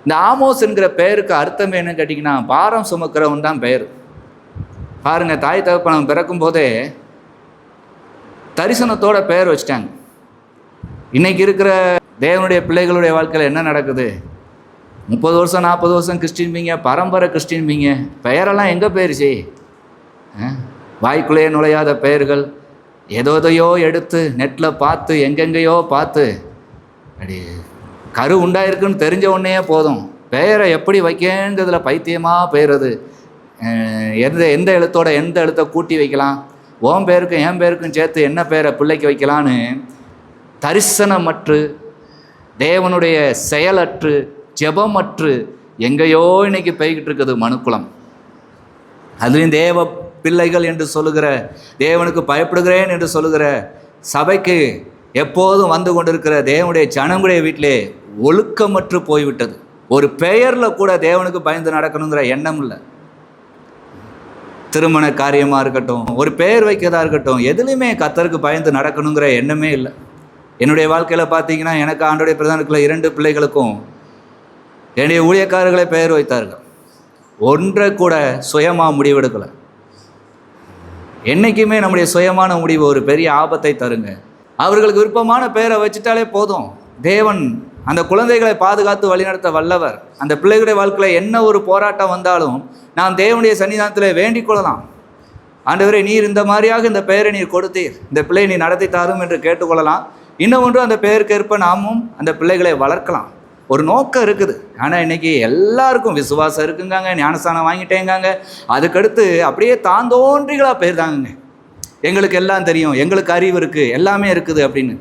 இந்த ஆமோஸ் என்கிற பெயருக்கு அர்த்தம் என்னன்னு கேட்டிங்கன்னா, பாரம் சுமக்கிறவன் தான் பெயர். பாருங்கள், தாய் தகப்பன் பிறக்கும் போதே தரிசனத்தோட பெயர் வச்சிட்டாங்க. இன்றைக்கி இருக்கிற தேவனுடைய பிள்ளைகளுடைய வாழ்க்கையில் என்ன நடக்குது? 30 வருஷம் 40 வருஷம் கிறிஸ்டின்பீங்க, பரம்பரை கிறிஸ்டின்பீங்க, பெயரெல்லாம் எங்கே போயிருச்சு? வாய்க்குள்ளேயே நுழையாத பெயர்கள், எதோதையோ எடுத்து நெட்டில் பார்த்து எங்கெங்கேயோ பார்த்து அப்படி கரு உண்டாயிருக்குன்னு தெரிஞ்ச உடனே போதும் பெயரை எப்படி வைக்கங்கிறதுல பைத்தியமாக பெயருது. எந்த எழுத்தோட எந்த எழுத்தை கூட்டி வைக்கலாம், ஓம் பேருக்கும் என் பேருக்கும் சேர்த்து என்ன பேரை பிள்ளைக்கு வைக்கலான்னு தரிசனமற்று, தேவனுடைய செயலற்று, ஜெபமற்று எங்கேயோ இன்னைக்கு போய்கிட்டு இருக்குது மனுக்குலம். அதுலேயும் தேவ பிள்ளைகள் என்று சொல்லுகிற, தேவனுக்கு பயப்படுகிறேன் என்று சொல்லுகிற சபைக்கு எப்போதும் வந்து கொண்டிருக்கிற தேவனுடைய ஜனங்களுடைய வீட்டிலே ஒழுக்கமற்று போய்விட்டது. ஒரு பெயரில் கூட தேவனுக்கு பயந்து நடக்கணுங்கிற எண்ணம் இல்லை. திருமண காரியமாக இருக்கட்டும், ஒரு பெயர் வைக்கிறதா இருக்கட்டும், எதுலையுமே கர்த்தருக்கு பயந்து நடக்கணுங்கிற எண்ணமே இல்லை. என்னுடைய வாழ்க்கையில் பார்த்தீங்கன்னா, எனக்கு ஆண்டோடைய பிரதானத்தில் 2 பிள்ளைகளுக்கும் என்னுடைய ஊழியக்காரர்களை பெயர் வைத்தார்கள். ஒன்றை கூட சுயமாக முடிவெடுக்கலை. என்றைக்குமே நம்முடைய சுயமான முடிவு ஒரு பெரிய ஆபத்தை தருங்க. அவர்களுக்கு விருப்பமான பெயரை வச்சுட்டாலே போதும். தேவன் அந்த குழந்தைகளை பாதுகாத்து வழிநடத்த வல்லவர். அந்த பிள்ளைகளுடைய வாழ்க்கையில் என்ன ஒரு போராட்டம் வந்தாலும் நாம் தேவனுடைய சன்னிதானத்தில் வேண்டிக் கொள்ளலாம். ஆண்டவரே, நீர் இந்த மாதிரியாக இந்த பெயரை நீர் கொடுத்தீர், இந்த பிள்ளையை நீ நடத்தி தாரும் என்று கேட்டுக்கொள்ளலாம். இன்னும் ஒன்று, அந்த பெயருக்கேற்ப நாமும் அந்த பிள்ளைகளை வளர்க்கலாம். ஒரு நோக்கம் இருக்குது. ஆனால் இன்றைக்கி எல்லாருக்கும் விசுவாசம் இருக்குங்காங்க, ஞானஸ்தானம் வாங்கிட்டேங்காங்க, அதுக்கடுத்து அப்படியே தாந்தோன்றிகளாக போயிருந்தாங்க. எங்களுக்கு எல்லாம் தெரியும், எங்களுக்கு அறிவு இருக்குது, எல்லாமே இருக்குது அப்படின்னு.